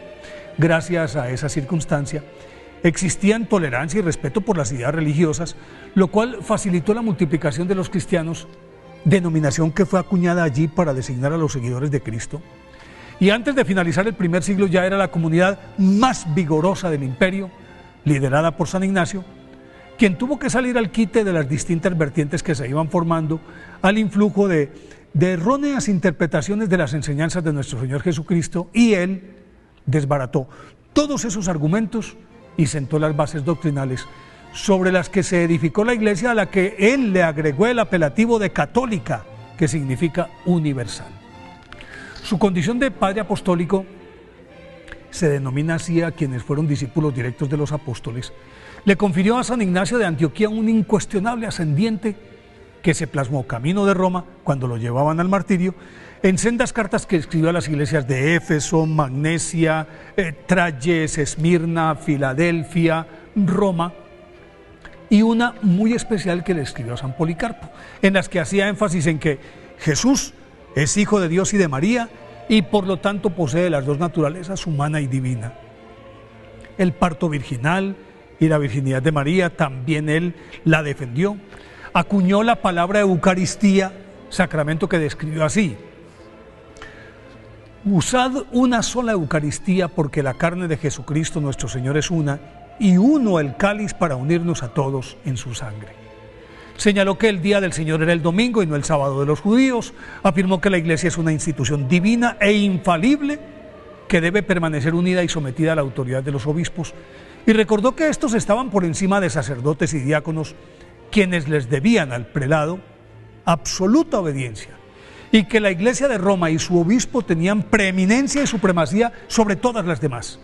Gracias a esa circunstancia, existían tolerancia y respeto por las ideas religiosas, lo cual facilitó la multiplicación de los cristianos, denominación que fue acuñada allí para designar a los seguidores de Cristo. Y antes de finalizar el primer siglo ya era la comunidad más vigorosa del imperio, liderada por San Ignacio, quien tuvo que salir al quite de las distintas vertientes que se iban formando al influjo de erróneas interpretaciones de las enseñanzas de nuestro Señor Jesucristo, y él desbarató todos esos argumentos y sentó las bases doctrinales sobre las que se edificó la Iglesia, a la que él le agregó el apelativo de católica, que significa universal. Su condición de padre apostólico se denomina así a quienes fueron discípulos directos de los apóstoles. Le confirió a San Ignacio de Antioquía un incuestionable ascendiente que se plasmó camino de Roma, cuando lo llevaban al martirio, en sendas cartas que escribió a las iglesias de Éfeso, Magnesia, Tralles, Esmirna, Filadelfia, Roma, y una muy especial que le escribió a San Policarpo, en las que hacía énfasis en que Jesús es hijo de Dios y de María, y por lo tanto posee las dos naturalezas, humana y divina. El parto virginal y la virginidad de María también él la defendió. Acuñó la palabra Eucaristía, sacramento que describió así: usad una sola Eucaristía, porque la carne de Jesucristo nuestro Señor es una, y uno el cáliz para unirnos a todos en su sangre. Señaló que el día del Señor era el domingo y no el sábado de los judíos. Afirmó que la Iglesia es una institución divina e infalible que debe permanecer unida y sometida a la autoridad de los obispos, y recordó que estos estaban por encima de sacerdotes y diáconos, quienes les debían al prelado absoluta obediencia, y que la Iglesia de Roma y su obispo tenían preeminencia y supremacía sobre todas las demás.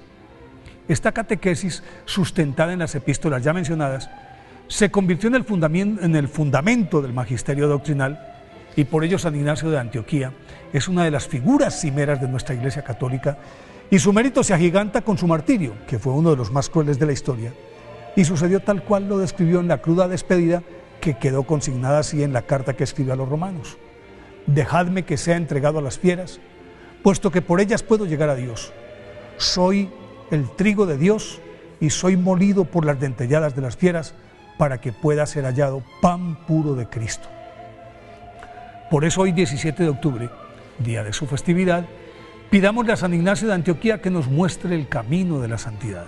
Esta catequesis, sustentada en las epístolas ya mencionadas, se convirtió en el fundamento del magisterio doctrinal, y por ello San Ignacio de Antioquía es una de las figuras cimeras de nuestra Iglesia Católica, y su mérito se agiganta con su martirio, que fue uno de los más crueles de la historia, y sucedió tal cual lo describió en la cruda despedida, que quedó consignada así en la carta que escribió a los romanos: dejadme que sea entregado a las fieras, puesto que por ellas puedo llegar a Dios. Soy el trigo de Dios y soy molido por las dentelladas de las fieras, para que pueda ser hallado pan puro de Cristo. Por eso hoy, 17 de octubre, día de su festividad, pidámosle a San Ignacio de Antioquía que nos muestre el camino de la santidad.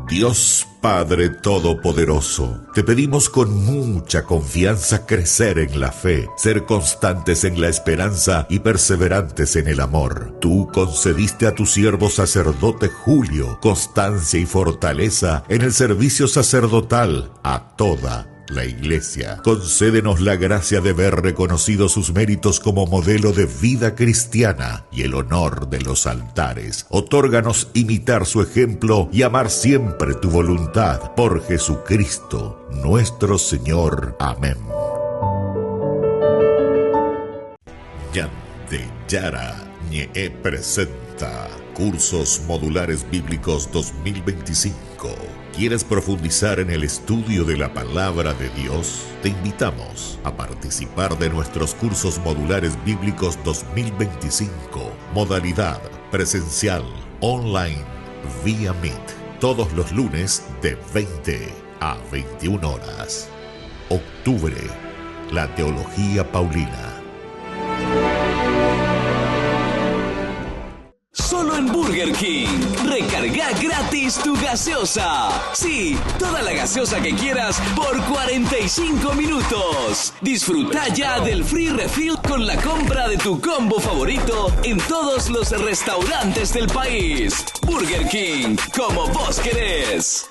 Dios Padre Todopoderoso, te pedimos con mucha confianza crecer en la fe, ser constantes en la esperanza y perseverantes en el amor. Tú concediste a tu siervo sacerdote Julio constancia y fortaleza en el servicio sacerdotal a toda la Iglesia. Concédenos la gracia de ver reconocidos sus méritos como modelo de vida cristiana y el honor de los altares. Otórganos imitar su ejemplo y amar siempre tu voluntad. Por Jesucristo, nuestro Señor. Amén. Yara Ñe presenta Cursos Modulares Bíblicos 2025. ¿Quieres profundizar en el estudio de la Palabra de Dios? Te invitamos a participar de nuestros Cursos Modulares Bíblicos 2025. Modalidad presencial, online, vía Meet. Todos los lunes de 20 a 21 horas. Octubre, la Teología Paulina. Solo en Burger King. Recarga gratis tu gaseosa. Sí, toda la gaseosa que quieras por 45 minutos. Disfruta ya del free refill con la compra de tu combo favorito en todos los restaurantes del país. Burger King, como vos querés.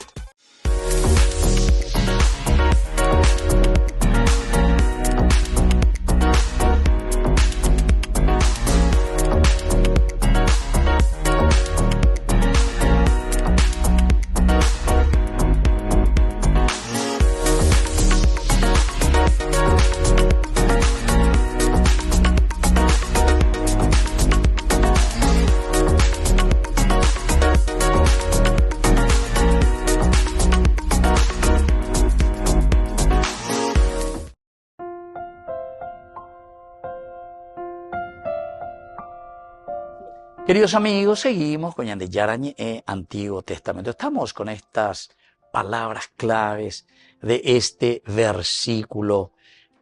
Queridos amigos, seguimos con Yara Ñe, Antiguo Testamento. Estamos con estas palabras claves de este versículo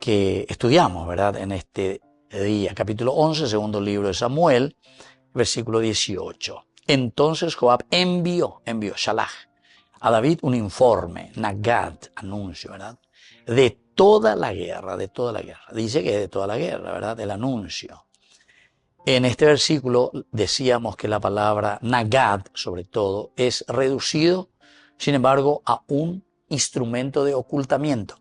que estudiamos, ¿verdad?, en este día. Capítulo 11, segundo libro de Samuel, versículo 18. Entonces Joab envió, Shalach, a David un informe, Nagad, anuncio, ¿verdad?, de toda la guerra, Dice que de toda la guerra, ¿verdad?, el anuncio. En este versículo decíamos que la palabra Nagad, sobre todo, es reducido, sin embargo, a un instrumento de ocultamiento.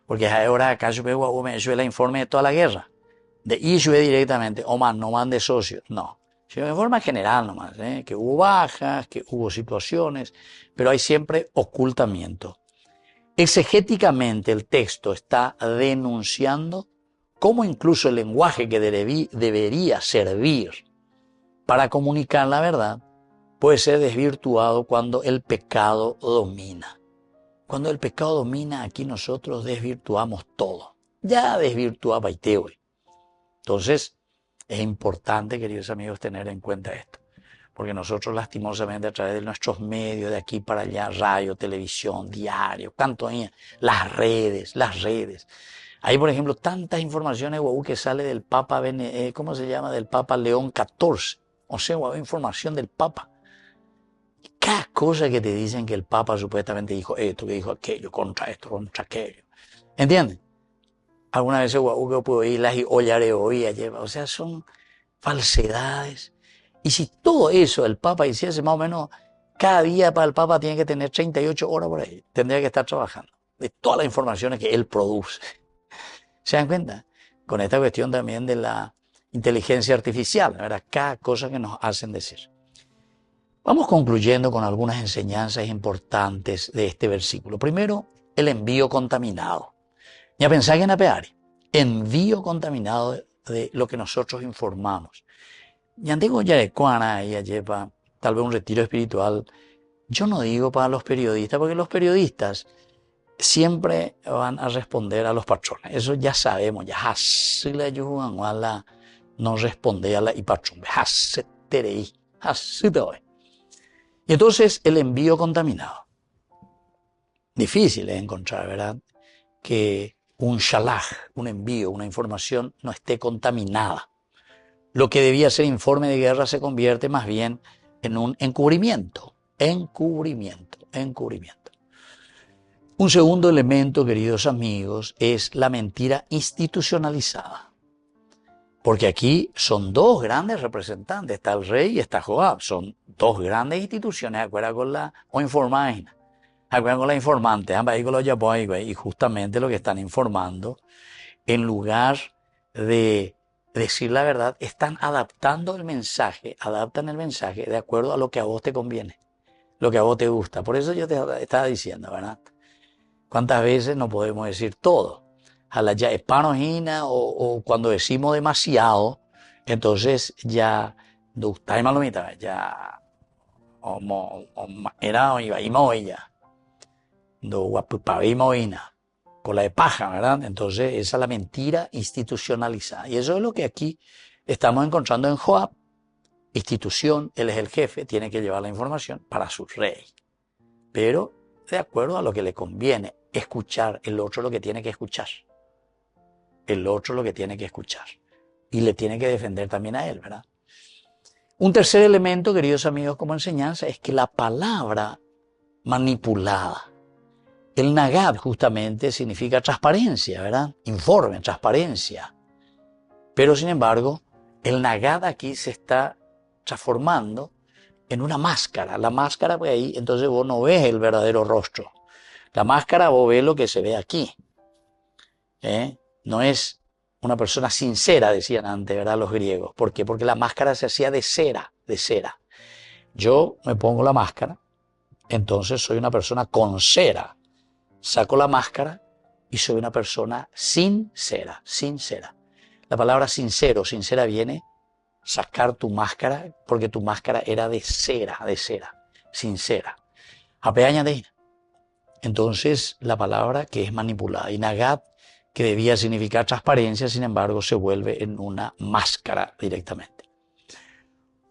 Porque ahora acá yo veo el informe de toda la guerra. De Ishue directamente, o más, no más de socios, no. Sino de forma general nomás, que hubo bajas, que hubo situaciones, pero hay siempre ocultamiento. Exegéticamente el texto está denunciando cómo incluso el lenguaje que debería servir para comunicar la verdad puede ser desvirtuado cuando el pecado domina. Cuando el pecado domina, aquí nosotros desvirtuamos todo. Ya desvirtuaba Itewe. Entonces, es importante, queridos amigos, tener en cuenta esto. Porque nosotros, lastimosamente, a través de nuestros medios, de aquí para allá, radio, televisión, diario, las redes. Hay, por ejemplo, tantas informaciones que sale del Papa, del Papa León XIV. O sea, información del Papa. Cada cosa que te dicen que el Papa supuestamente dijo esto, que dijo aquello, contra esto, contra aquello. ¿Entienden? Algunas veces que puedo ir las y ollaré hoy, o sea, son falsedades. Y si todo eso el Papa hiciese más o menos, cada día para el Papa tiene que tener 38 horas por ahí, tendría que estar trabajando, de todas las informaciones que él produce. ¿Se dan cuenta? Con esta cuestión también de la inteligencia artificial, ¿verdad? Cada cosa que nos hacen decir. Vamos concluyendo con algunas enseñanzas importantes de este versículo. Primero, el envío contaminado. Ya pensáis en apeari, envío contaminado de lo que nosotros informamos. Ya digo ya de cuana y lleva tal vez un retiro espiritual. Yo no digo para los periodistas, porque los periodistas siempre van a responder a los patrones. Eso ya sabemos, ya así la ayudan a la no responde a la y patrón. Así te voy. Y entonces el envío contaminado. Difícil es encontrar, ¿verdad? Que un shalach, un envío, una información no esté contaminada. Lo que debía ser informe de guerra se convierte más bien en un encubrimiento. Un segundo elemento, queridos amigos, es la mentira institucionalizada. Porque aquí son dos grandes representantes, está el rey y está Joab. Son dos grandes instituciones, acuerdan con la o informaina. Acuerdan con la informante, y justamente lo que están informando, en lugar de decir la verdad, están adaptan el mensaje de acuerdo a lo que a vos te conviene, lo que a vos te gusta. Por eso yo te estaba diciendo, ¿verdad? ¿Cuántas veces no podemos decir todo? A la ya espanojina o cuando decimos demasiado, entonces ya ya era ya con la de paja, ¿verdad? Entonces esa es la mentira institucionalizada. Y eso es lo que aquí estamos encontrando en Joab. Institución, él es el jefe, tiene que llevar la información para su rey. Pero de acuerdo a lo que le conviene escuchar, el otro lo que tiene que escuchar. Y le tiene que defender también a él, ¿verdad? Un tercer elemento, queridos amigos, como enseñanza, es que la palabra manipulada. El nagad justamente significa transparencia, ¿verdad? Informe, transparencia. Pero sin embargo, el nagad aquí se está transformando en una máscara. La máscara, pues ahí, entonces vos no ves el verdadero rostro. La máscara vos ves lo que se ve aquí. No es una persona sincera, decían antes, ¿verdad? Los griegos. ¿Por qué? Porque la máscara se hacía de cera. Yo me pongo la máscara, entonces soy una persona con cera. Saco la máscara y soy una persona sincera. La palabra sincera viene sacar tu máscara, porque tu máscara era de cera, sincera. Apeañadeina. Entonces la palabra que es manipulada. Y nagad, que debía significar transparencia, sin embargo se vuelve en una máscara directamente.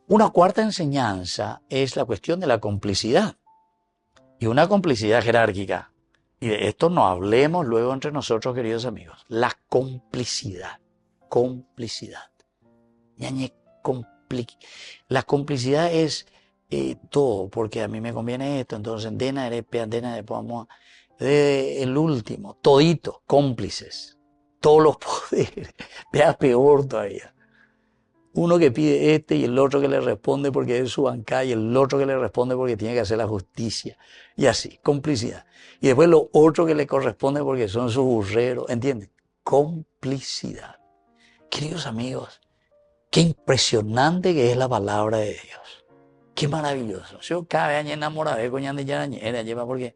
Una cuarta enseñanza es la cuestión de la complicidad. Y una complicidad jerárquica. Y de esto no hablemos luego entre nosotros, queridos amigos. La complicidad. La complicidad es todo, porque a mí me conviene esto, entonces vamos el último, todito, cómplices, todos los poderes, vea peor todavía. Uno que pide y el otro que le responde porque es su bancada y el otro que le responde porque tiene que hacer la justicia. Y así, complicidad. Y después lo otro que le corresponde porque son sus burreros, ¿entienden? Complicidad. Queridos amigos, qué impresionante que es la palabra de Dios. Qué maravilloso. Yo cada vez enamorado con Ñande Yarañera, lleva porque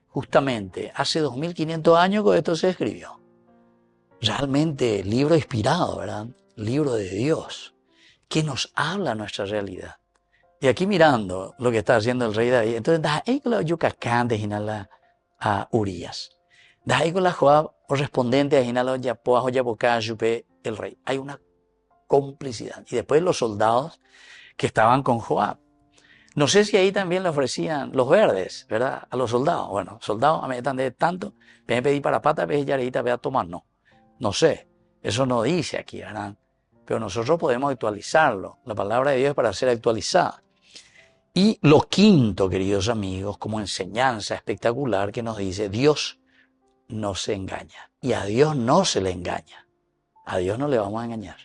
justamente hace 2500 años que esto se escribió. Realmente libro inspirado, ¿verdad? Libro de Dios. Que nos habla nuestra realidad. Y aquí mirando lo que está haciendo el rey David, entonces da ahí con la yucacán de Jinala a Urias. Da ahí con la Joab correspondiente a Jinala Yapoa Joyapoca Yupe el rey. Hay una complicidad. Y después los soldados que estaban con Joab. No sé si ahí también le ofrecían los verdes, ¿verdad? A los soldados. Bueno, soldados, a mí están de tanto, me pedí para pata, me yareita, voy a tomar, no. No sé. Eso no dice aquí, ¿verdad? Pero nosotros podemos actualizarlo. La palabra de Dios es para ser actualizada. Y lo quinto, queridos amigos, como enseñanza espectacular que nos dice, Dios no se engaña. Y a Dios no se le engaña. A Dios no le vamos a engañar.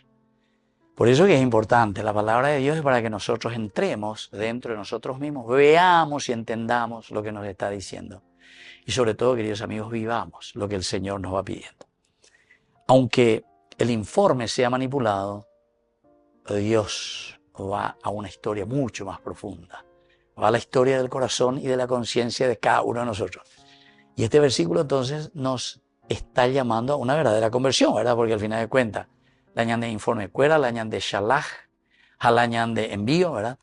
Por eso que es importante, la palabra de Dios es para que nosotros entremos dentro de nosotros mismos, veamos y entendamos lo que nos está diciendo. Y sobre todo, queridos amigos, vivamos lo que el Señor nos va pidiendo. Aunque el informe sea manipulado, Dios va a una historia mucho más profunda. Va a la historia del corazón y de la conciencia de cada uno de nosotros. Y este versículo entonces nos está llamando a una verdadera conversión, ¿verdad? Porque al final de cuentas, lañan de informe cuera, lañan de shalach, halañan de envío, ¿verdad?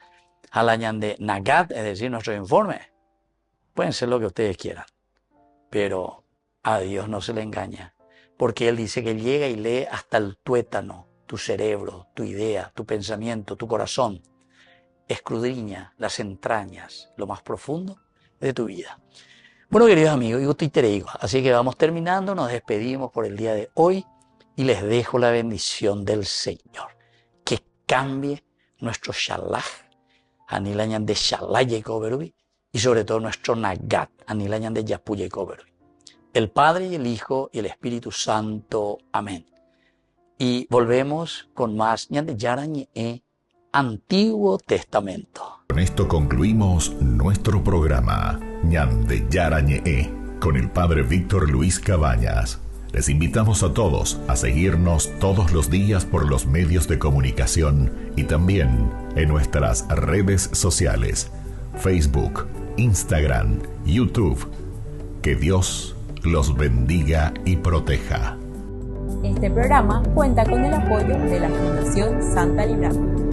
Halañan de nagat, es decir, nuestro informe. Pueden ser lo que ustedes quieran, pero a Dios no se le engaña, porque Él dice que llega y lee hasta el tuétano, tu cerebro, tu idea, tu pensamiento, tu corazón. Escudriña las entrañas, lo más profundo de tu vida. Bueno, queridos amigos, yo estoy tereigo, así que vamos terminando, nos despedimos por el día de hoy y les dejo la bendición del Señor. Que cambie nuestro shalach, anilañan de shalaye koberubi, y sobre todo nuestro nagat, anilañan de yapuye koberubi. El Padre y el Hijo y el Espíritu Santo. Amén. Y volvemos con más ñan de yarañe, Antiguo Testamento. Con esto concluimos nuestro programa Ñande Yarañe con el Padre Víctor Luis Cabañas. Les invitamos a todos a seguirnos todos los días por los medios de comunicación y también en nuestras redes sociales, Facebook, Instagram, YouTube. Que Dios los bendiga y proteja. Este programa cuenta con el apoyo de la Fundación Santa Librada.